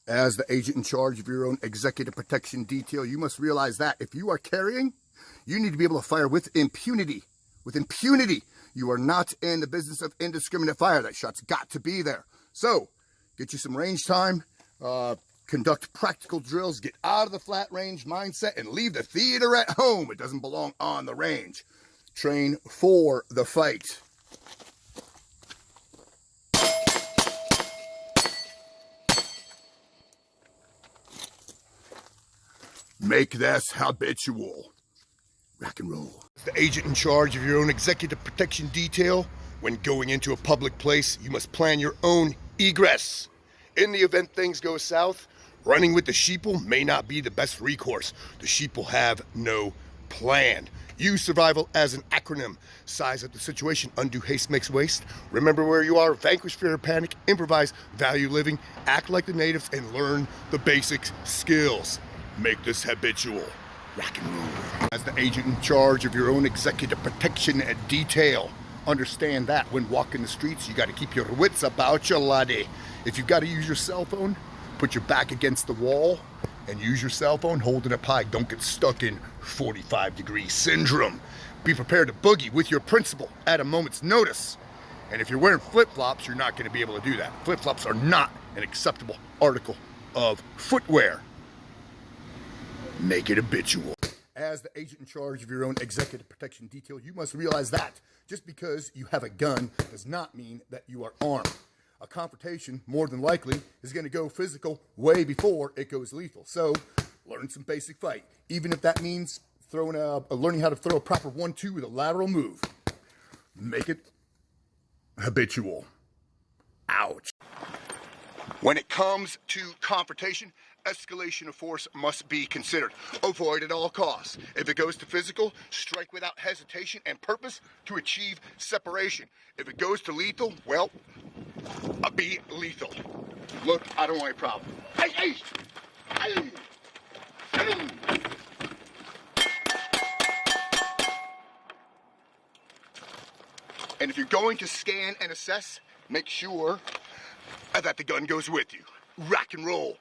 As the agent in charge of your own executive protection detail, you must realize that if you are carrying, you need to be able to fire with impunity. With impunity. You are not in the business of indiscriminate fire. That shot's got to be there. So, get you some range time, conduct practical drills, get out of the flat range mindset, and leave the theater at home. It doesn't belong on the range. Train for the fight. Make this habitual. Rock and roll. The agent in charge of your own executive protection detail, when going into a public place, you must plan your own egress. In the event things go south, running with the sheeple may not be the best recourse. The sheeple have no plan. Use survival as an acronym. Size up the situation. Undue haste makes waste. Remember where you are. Vanquish fear and panic. Improvise. Value living. Act like the natives and learn the basic skills. Make this habitual. Rock and roll. As the agent in charge of your own executive protection detail, understand that when walking the streets, you got to keep your wits about you, laddie. If you've got to use your cell phone, put your back against the wall and use your cell phone, hold it up high. Don't get stuck in 45-degree syndrome. Be prepared to boogie with your principal at a moment's notice. And if you're wearing flip-flops, you're not going to be able to do that. Flip-flops are not an acceptable article of footwear. Make it habitual. As the agent in charge of your own executive protection detail, you must realize that just because you have a gun does not mean that you are armed. A confrontation, more than likely, is going to go physical way before it goes lethal. So, learn some basic fight, even if that means learning how to throw a proper 1-2 with a lateral move. Make it habitual. Ouch. When it comes to confrontation, escalation of force must be considered. Avoid at all costs. If it goes to physical, strike without hesitation and purpose to achieve separation. If it goes to lethal, well, be lethal. Look, I don't want any problem. Hey, hey! Hey! Hey! And if you're going to scan and assess, make sure that the gun goes with you. Rock and roll.